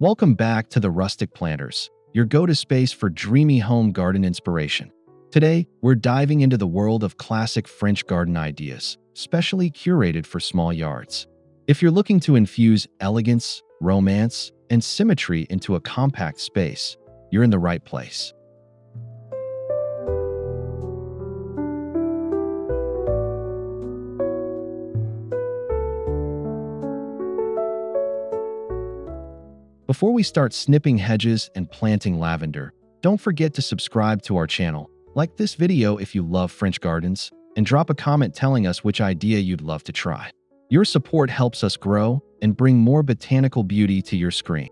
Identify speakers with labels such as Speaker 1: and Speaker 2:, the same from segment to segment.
Speaker 1: Welcome back to the Rustic Planters, your go-to space for dreamy home garden inspiration. Today, we're diving into the world of classic French garden ideas, specially curated for small yards. If you're looking to infuse elegance, romance, and symmetry into a compact space, you're in the right place. Before we start snipping hedges and planting lavender, don't forget to subscribe to our channel, like this video if you love French gardens, and drop a comment telling us which idea you'd love to try. Your support helps us grow and bring more botanical beauty to your screen.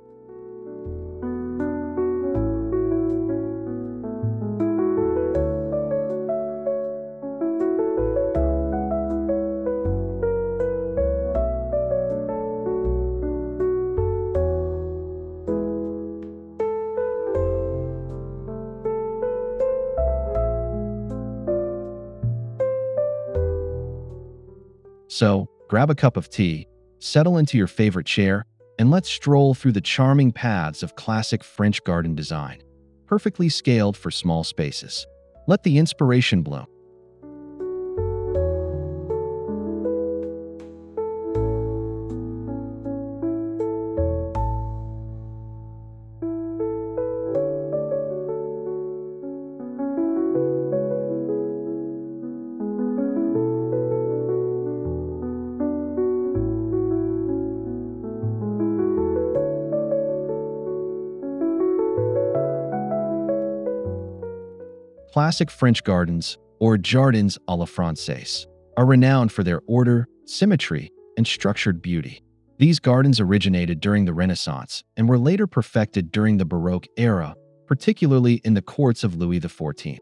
Speaker 1: So, grab a cup of tea, settle into your favorite chair, and let's stroll through the charming paths of classic French garden design, perfectly scaled for small spaces. Let the inspiration bloom. Classic French gardens, or jardins à la française, are renowned for their order, symmetry, and structured beauty. These gardens originated during the Renaissance and were later perfected during the Baroque era, particularly in the courts of Louis XIV.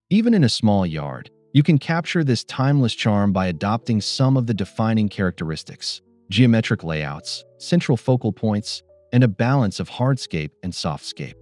Speaker 1: Even in a small yard, you can capture this timeless charm by adopting some of the defining characteristics: geometric layouts, central focal points, and a balance of hardscape and softscape.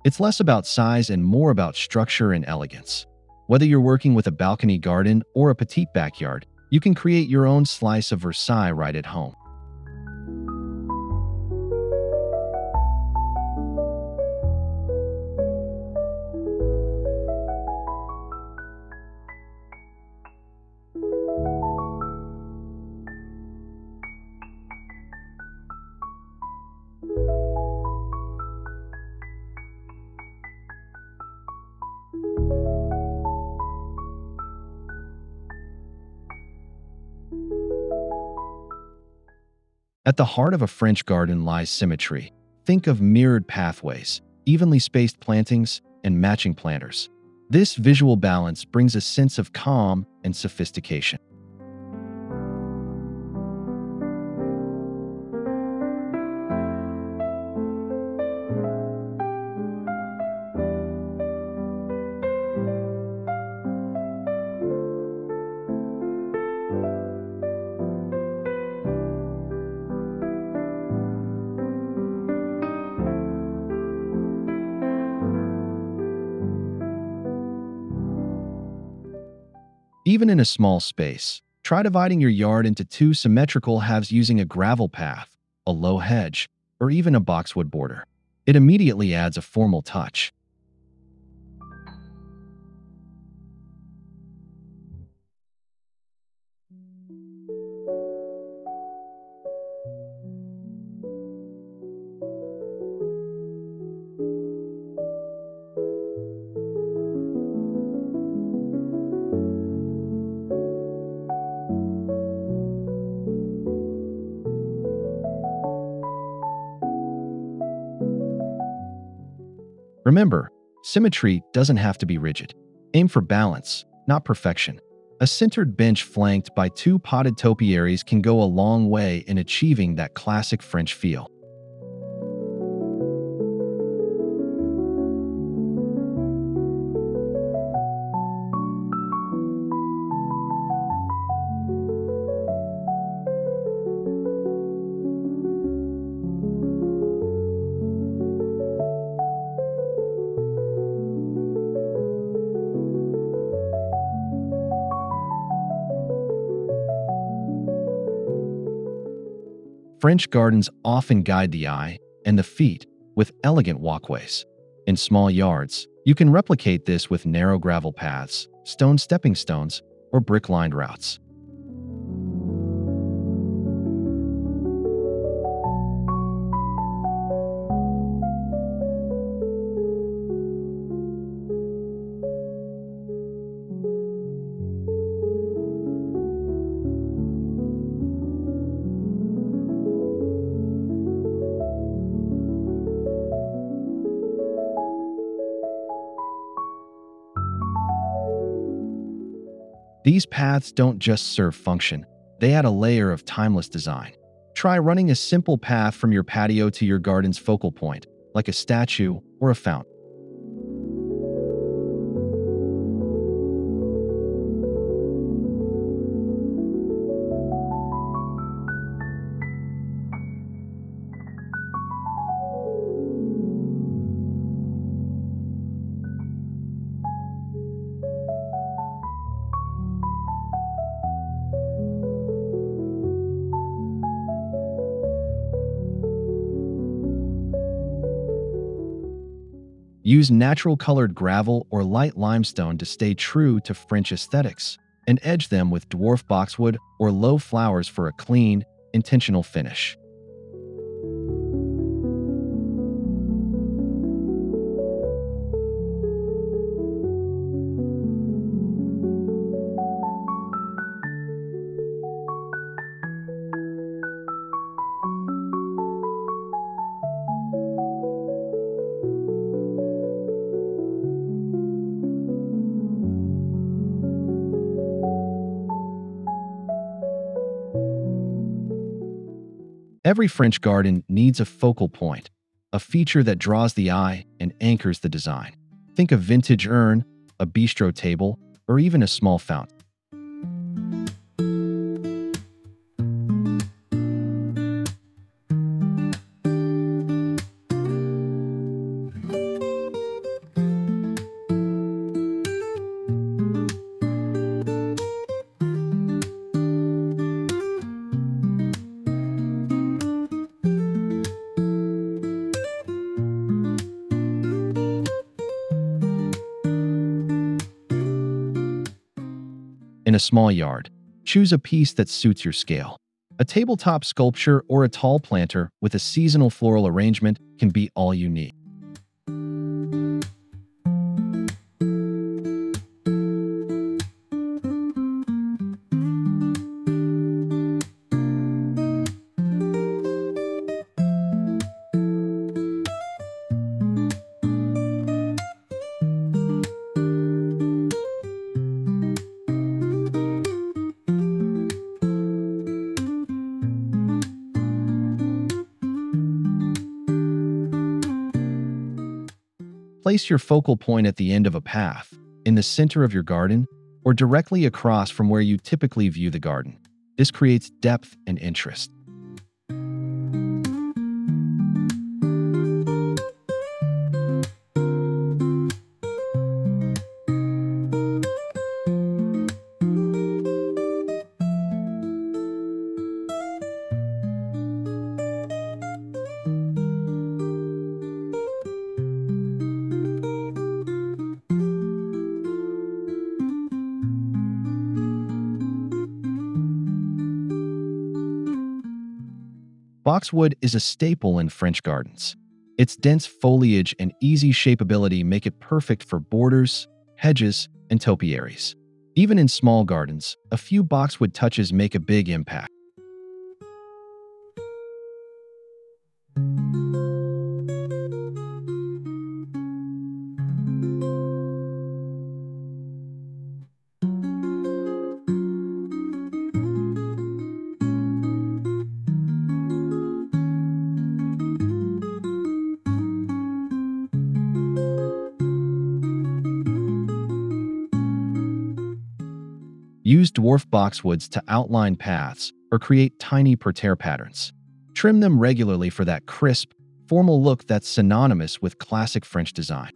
Speaker 1: It's less about size and more about structure and elegance. Whether you're working with a balcony garden or a petite backyard, you can create your own slice of Versailles right at home. At the heart of a French garden lies symmetry. Think of mirrored pathways, evenly spaced plantings, and matching planters. This visual balance brings a sense of calm and sophistication. Even in a small space, try dividing your yard into two symmetrical halves using a gravel path, a low hedge, or even a boxwood border. It immediately adds a formal touch. Remember, symmetry doesn't have to be rigid. Aim for balance, not perfection. A centered bench flanked by two potted topiaries can go a long way in achieving that classic French feel. French gardens often guide the eye and the feet with elegant walkways. In small yards, you can replicate this with narrow gravel paths, stone stepping stones, or brick-lined routes. These paths don't just serve function, they add a layer of timeless design. Try running a simple path from your patio to your garden's focal point, like a statue or a fountain. Use natural colored gravel or light limestone to stay true to French aesthetics, and edge them with dwarf boxwood or low flowers for a clean, intentional finish. Every French garden needs a focal point, a feature that draws the eye and anchors the design. Think of vintage urn, a bistro table, or even a small fountain. In a small yard, choose a piece that suits your scale. A tabletop sculpture or a tall planter with a seasonal floral arrangement can be all you need. Place your focal point at the end of a path, in the center of your garden, or directly across from where you typically view the garden. This creates depth and interest. Boxwood is a staple in French gardens. Its dense foliage and easy shapeability make it perfect for borders, hedges, and topiaries. Even in small gardens, a few boxwood touches make a big impact. Use dwarf boxwoods to outline paths or create tiny parterre patterns. Trim them regularly for that crisp, formal look that's synonymous with classic French design.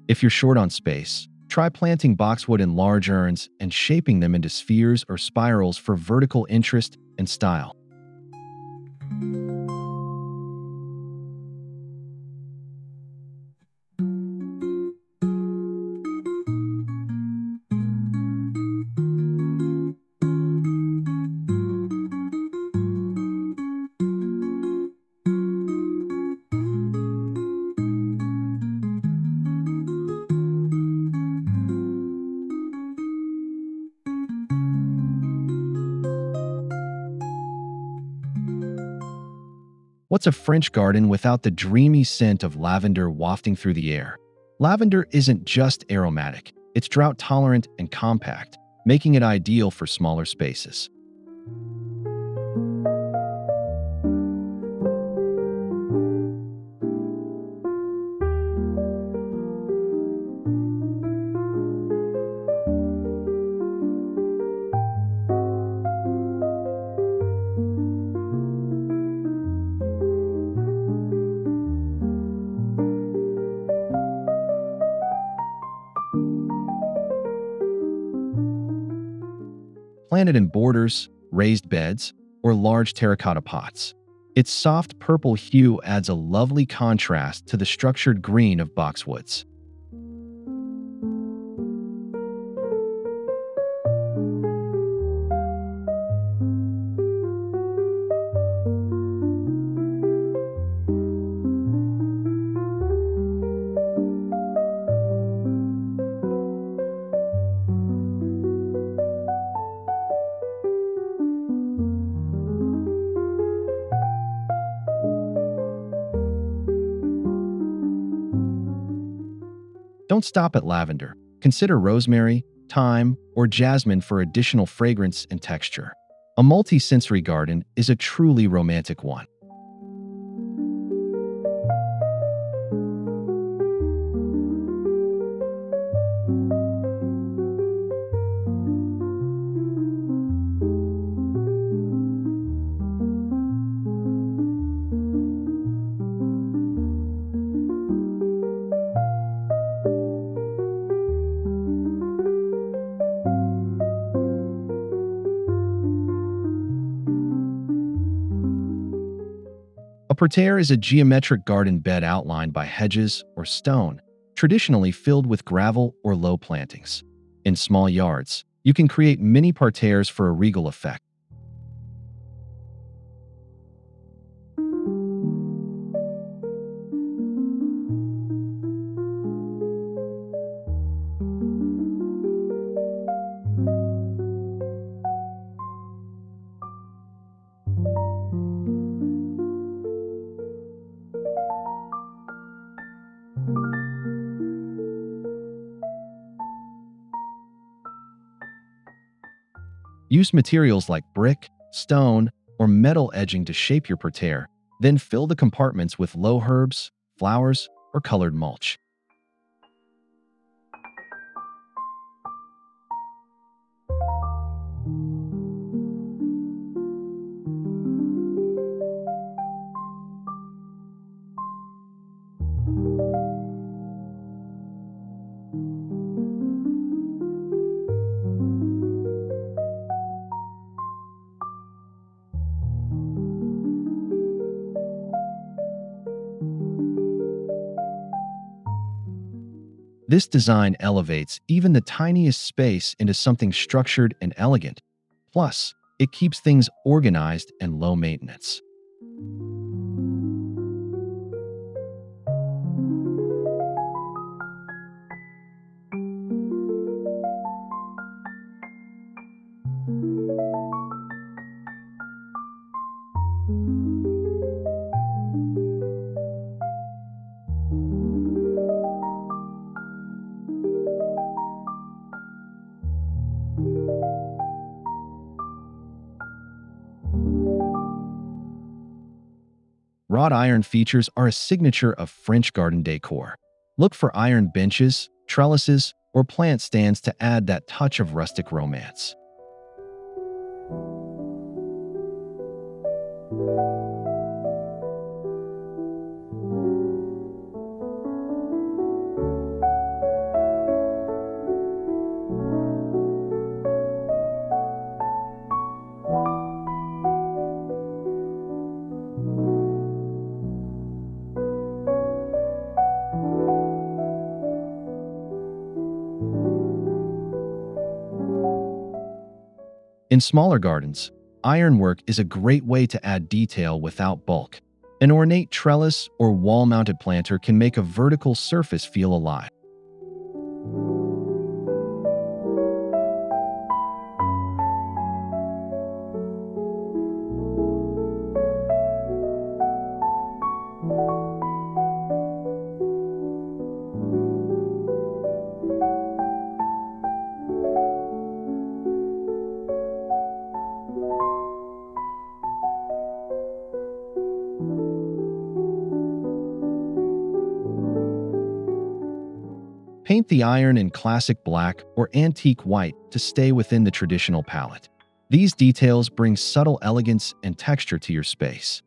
Speaker 1: If you're short on space, try planting boxwood in large urns and shaping them into spheres or spirals for vertical interest and style. What's a French garden without the dreamy scent of lavender wafting through the air? Lavender isn't just aromatic, it's drought-tolerant and compact, making it ideal for smaller spaces. Plant it in borders, raised beds, or large terracotta pots. Its soft purple hue adds a lovely contrast to the structured green of boxwoods. Don't stop at lavender. Consider rosemary, thyme, or jasmine for additional fragrance and texture. A multi-sensory garden is a truly romantic one. A parterre is a geometric garden bed outlined by hedges or stone, traditionally filled with gravel or low plantings. In small yards, you can create mini parterres for a regal effect. Use materials like brick, stone, or metal edging to shape your parterre, then fill the compartments with low herbs, flowers, or colored mulch. This design elevates even the tiniest space into something structured and elegant. Plus, it keeps things organized and low maintenance. Wrought iron features are a signature of French garden decor. Look for iron benches, trellises, or plant stands to add that touch of rustic romance. In smaller gardens, ironwork is a great way to add detail without bulk. An ornate trellis or wall-mounted planter can make a vertical surface feel alive. Paint the iron in classic black or antique white to stay within the traditional palette. These details bring subtle elegance and texture to your space.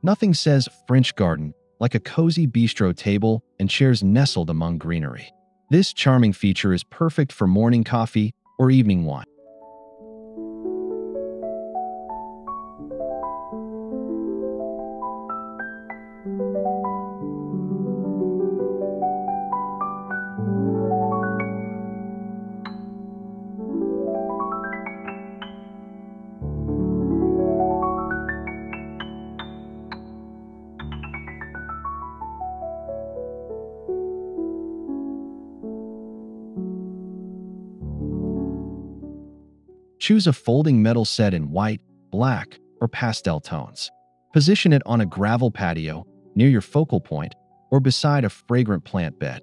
Speaker 1: Nothing says French garden like a cozy bistro table and chairs nestled among greenery. This charming feature is perfect for morning coffee or evening wine. Choose a folding metal set in white, black, or pastel tones. Position it on a gravel patio, near your focal point, or beside a fragrant plant bed.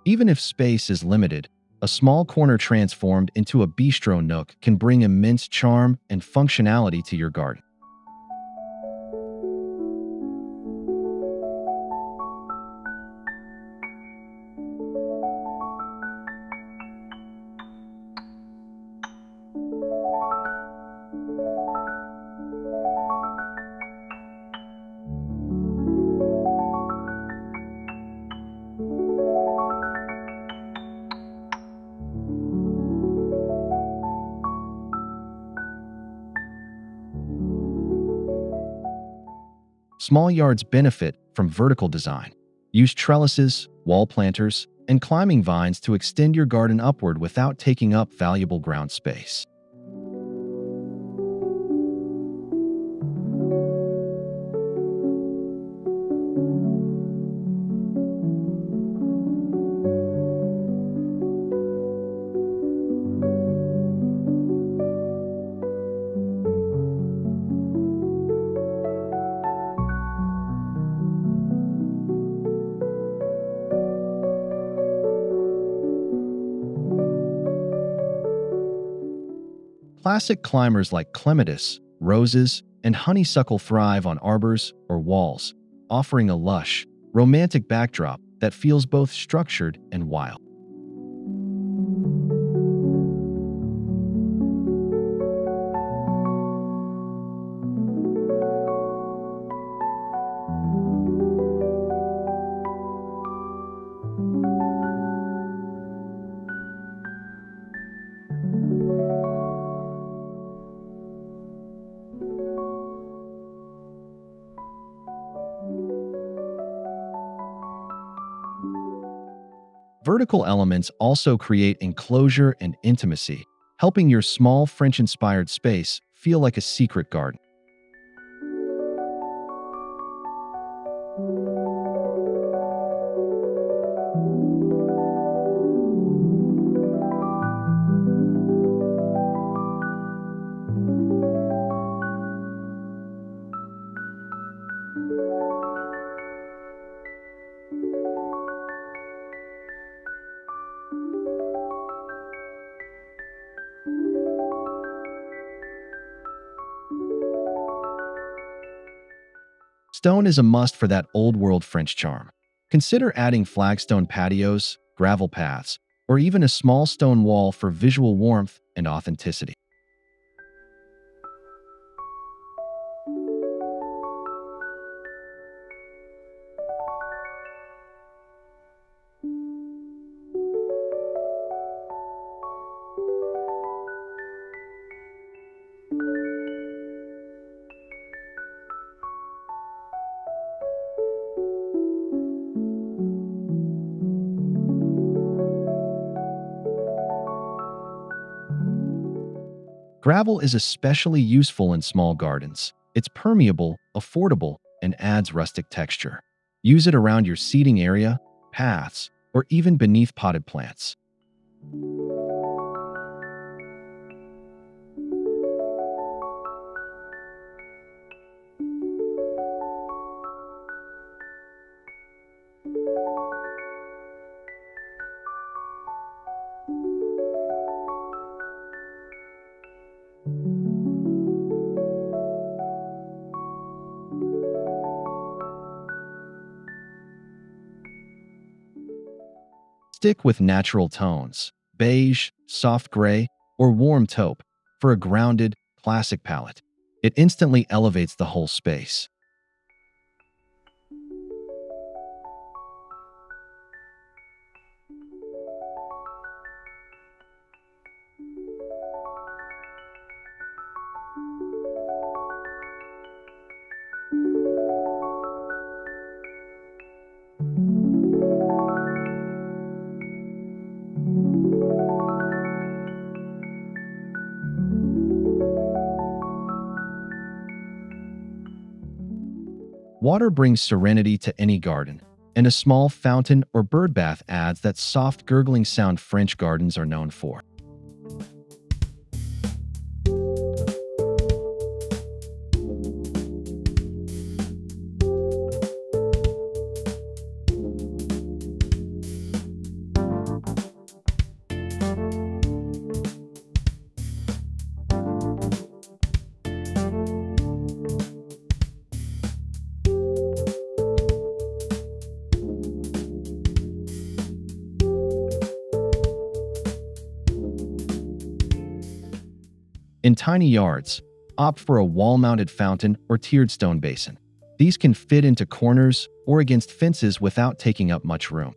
Speaker 1: Even if space is limited, a small corner transformed into a bistro nook can bring immense charm and functionality to your garden. Small yards benefit from vertical design. Use trellises, wall planters, and climbing vines to extend your garden upward without taking up valuable ground space. Classic climbers like clematis, roses, and honeysuckle thrive on arbors or walls, offering a lush, romantic backdrop that feels both structured and wild. Vertical elements also create enclosure and intimacy, helping your small French-inspired space feel like a secret garden. Stone is a must for that old-world French charm. Consider adding flagstone patios, gravel paths, or even a small stone wall for visual warmth and authenticity. Gravel is especially useful in small gardens. It's permeable, affordable, and adds rustic texture. Use it around your seating area, paths, or even beneath potted plants. Stick with natural tones, beige, soft gray, or warm taupe, for a grounded, classic palette. It instantly elevates the whole space. Water brings serenity to any garden, and a small fountain or bird bath adds that soft gurgling sound French gardens are known for. In tiny yards, opt for a wall-mounted fountain or tiered stone basin. These can fit into corners or against fences without taking up much room.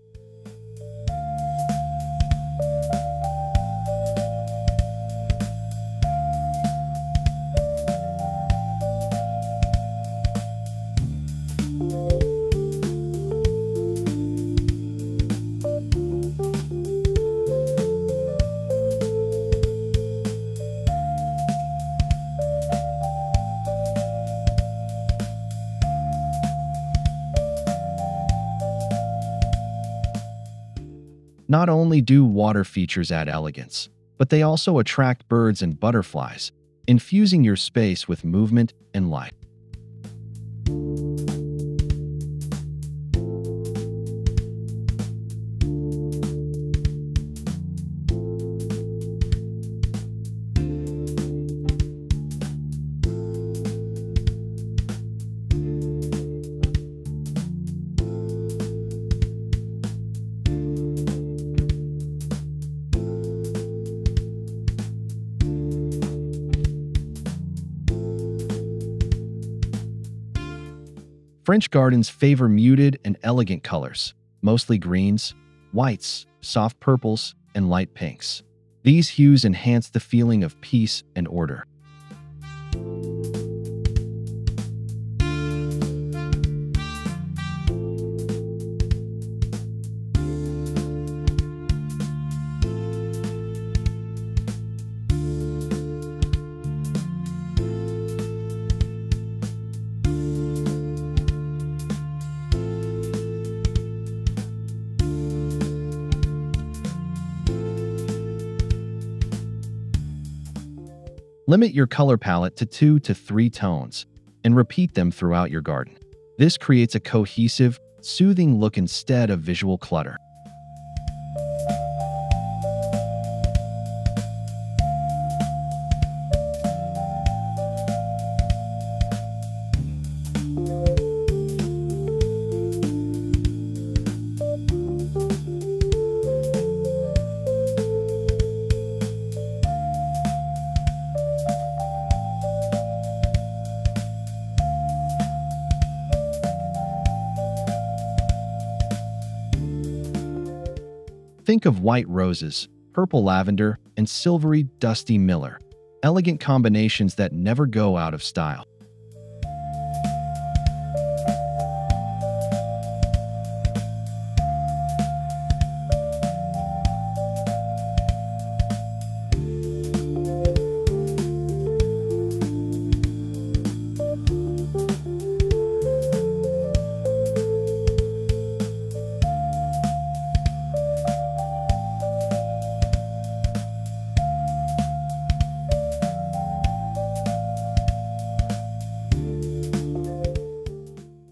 Speaker 1: Not only do water features add elegance, but they also attract birds and butterflies, infusing your space with movement and light. French gardens favor muted and elegant colors, mostly greens, whites, soft purples, and light pinks. These hues enhance the feeling of peace and order. Limit your color palette to 2 to 3 tones and repeat them throughout your garden. This creates a cohesive, soothing look instead of visual clutter. Think of white roses, purple lavender, and silvery, dusty miller. Elegant combinations that never go out of style.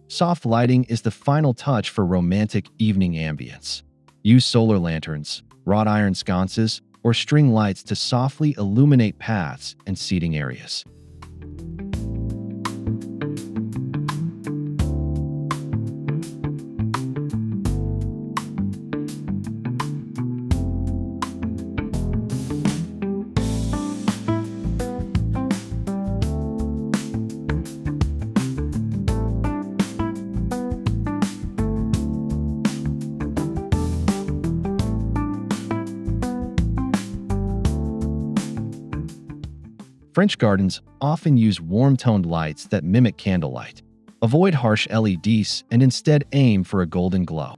Speaker 1: Soft lighting is the final touch for romantic evening ambience. Use solar lanterns, wrought iron sconces, or string lights to softly illuminate paths and seating areas. French gardens often use warm-toned lights that mimic candlelight. Avoid harsh LEDs and instead aim for a golden glow.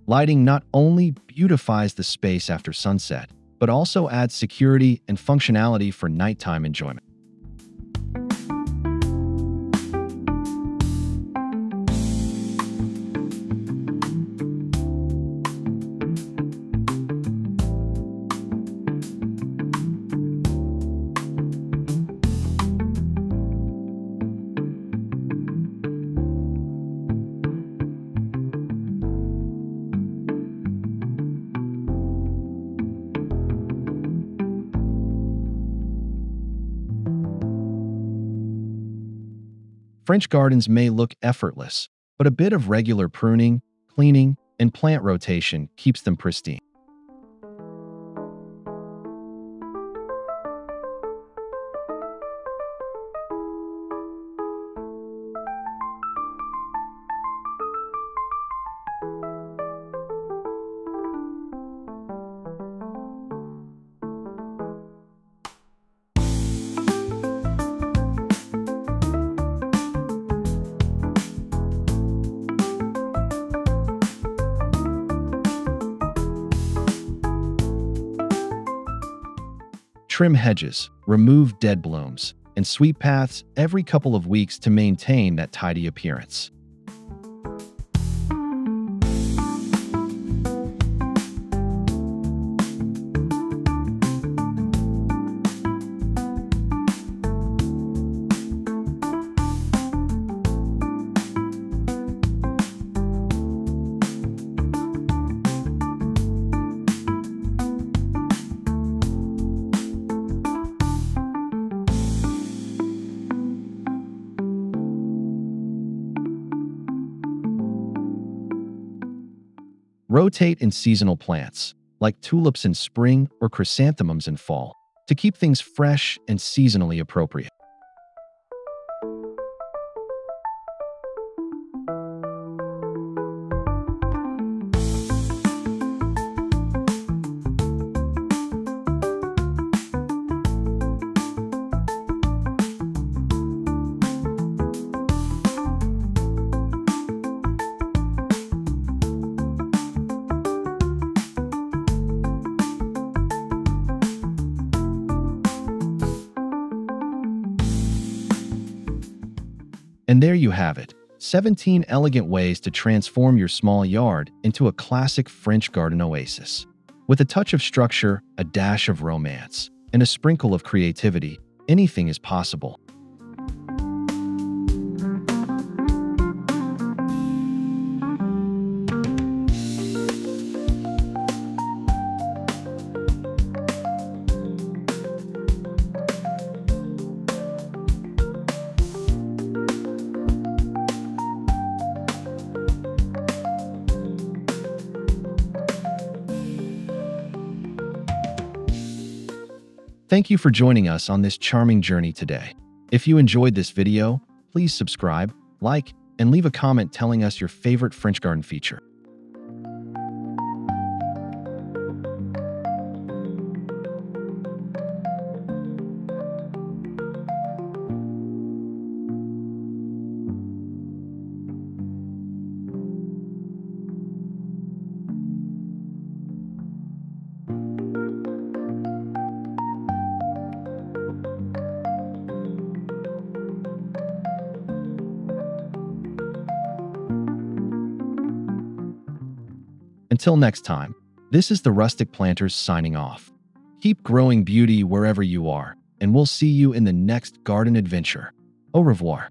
Speaker 1: Lighting not only beautifies the space after sunset, but also adds security and functionality for nighttime enjoyment. French gardens may look effortless, but a bit of regular pruning, cleaning, and plant rotation keeps them pristine. Trim hedges, remove dead blooms, and sweep paths every couple of weeks to maintain that tidy appearance. Rotate in seasonal plants, like tulips in spring or chrysanthemums in fall, to keep things fresh and seasonally appropriate. And there you have it, 17 elegant ways to transform your small yard into a classic French garden oasis. With a touch of structure, a dash of romance, and a sprinkle of creativity, anything is possible. Thank you for joining us on this charming journey today. If you enjoyed this video, please subscribe, like, and leave a comment telling us your favorite French garden feature. Until next time, this is the Rustic Planters signing off. Keep growing beauty wherever you are, and we'll see you in the next garden adventure. Au revoir.